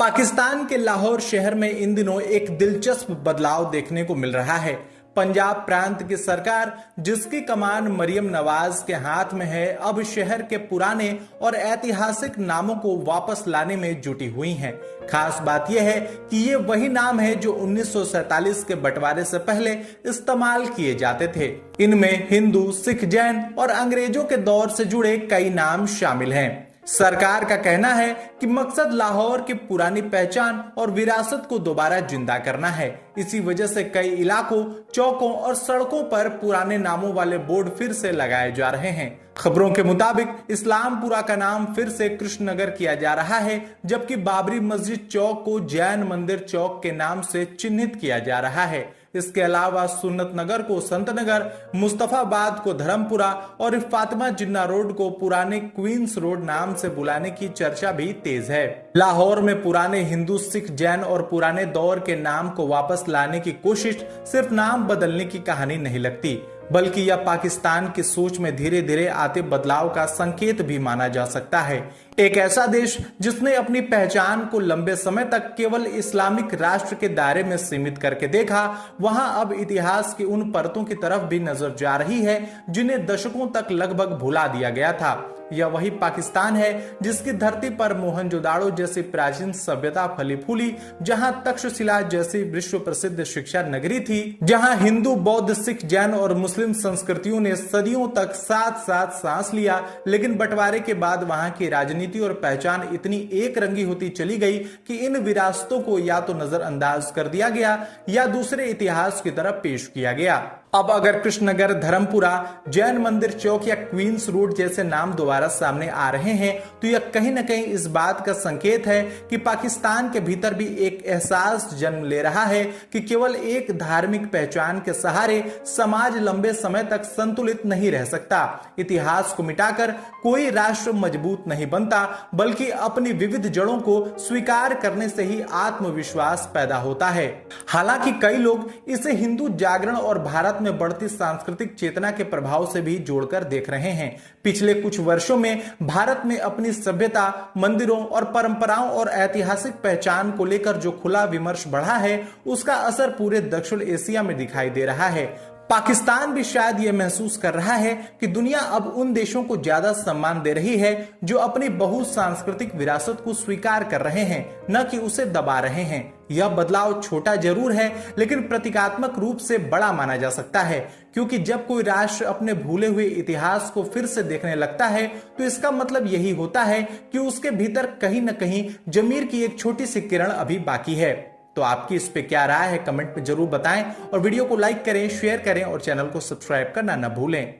पाकिस्तान के लाहौर शहर में इन दिनों एक दिलचस्प बदलाव देखने को मिल रहा है। पंजाब प्रांत की सरकार, जिसकी कमान मरियम नवाज के हाथ में है, अब शहर के पुराने और ऐतिहासिक नामों को वापस लाने में जुटी हुई है। खास बात यह है कि ये वही नाम है जो 1947 के बंटवारे से पहले इस्तेमाल किए जाते थे। इनमें हिंदू, सिख, जैन और अंग्रेजों के दौर से जुड़े कई नाम शामिल हैं। सरकार का कहना है कि मकसद लाहौर की पुरानी पहचान और विरासत को दोबारा जिंदा करना है। इसी वजह से कई इलाकों, चौकों और सड़कों पर पुराने नामों वाले बोर्ड फिर से लगाए जा रहे हैं। खबरों के मुताबिक इस्लामपुरा का नाम फिर से कृष्णनगर किया जा रहा है, जबकि बाबरी मस्जिद चौक को जैन मंदिर चौक के नाम से चिन्हित किया जा रहा है। इसके अलावा सुन्नत नगर को संत नगर, मुस्तफाबाद को धर्मपुरा और फातिमा जिन्ना रोड को पुराने क्वींस रोड नाम से बुलाने की चर्चा भी तेज है। लाहौर में पुराने हिंदू, सिख, जैन और पुराने दौर के नाम को वापस लाने की कोशिश सिर्फ नाम बदलने की कहानी नहीं लगती, बल्कि यह पाकिस्तान की सोच में धीरे धीरे आते बदलाव का संकेत भी माना जा सकता है। एक ऐसा देश जिसने अपनी पहचान को लंबे समय तक केवल इस्लामिक राष्ट्र के दायरे में सीमित करके देखा, वहां अब इतिहास की उन परतों की तरफ भी नजर जा रही है जिन्हें दशकों तक लगभग भुला दिया गया था। यह वही पाकिस्तान है जिसकी धरती पर मोहनजोदाड़ो जैसी प्राचीन सभ्यता फली फूली, जहां तक्षशिला जैसी विश्व प्रसिद्ध शिक्षा नगरी थी, जहां हिंदू, बौद्ध, सिख, जैन और मुस्लिम संस्कृतियों ने सदियों तक साथ साथ सांस लिया। लेकिन बंटवारे के बाद वहां की राजनीति और पहचान इतनी एक रंगी होती चली गई कि इन विरासतों को या तो नजरअंदाज कर दिया गया या दूसरे इतिहास की तरफ पेश किया गया। अब अगर कृष्णनगर, धर्मपुरा, जैन मंदिर चौक या क्वींस रोड जैसे नाम दोबारा सामने आ रहे हैं, तो यह कहीं न कहीं इस बात का संकेत है कि पाकिस्तान के भीतर भी एक एहसास जन्म ले रहा है कि केवल एक धार्मिक पहचान के सहारे समाज लंबे समय तक संतुलित नहीं रह सकता। इतिहास को मिटाकर कोई राष्ट्र मजबूत नहीं बनता, बल्कि अपनी विविध जड़ों को स्वीकार करने से ही आत्मविश्वास पैदा होता है। हालांकि कई लोग इसे हिंदू जागरण और भारत में बढ़ती सांस्कृतिक चेतना के प्रभाव से भी जोड़कर देख रहे हैं। पिछले कुछ वर्षों में भारत में अपनी सभ्यता, मंदिरों और परंपराओं और ऐतिहासिक पहचान को लेकर जो खुला विमर्श बढ़ा है, उसका असर पूरे दक्षिण एशिया में दिखाई दे रहा है। पाकिस्तान भी शायद यह महसूस कर रहा है कि दुनिया अब उन देशों को ज्यादा सम्मान दे रही है जो अपनी बहुसांस्कृतिक विरासत को स्वीकार कर रहे हैं, न कि उसे दबा रहे हैं। यह बदलाव छोटा जरूर है, लेकिन प्रतीकात्मक रूप से बड़ा माना जा सकता है, क्योंकि जब कोई राष्ट्र अपने भूले हुए इतिहास को फिर से देखने लगता है, तो इसका मतलब यही होता है कि उसके भीतर कहीं न कहीं जमीर की एक छोटी सी किरण अभी बाकी है। तो आपकी इस पे क्या राय है, कमेंट में जरूर बताएं और वीडियो को लाइक करें, शेयर करें और चैनल को सब्सक्राइब करना न भूलें।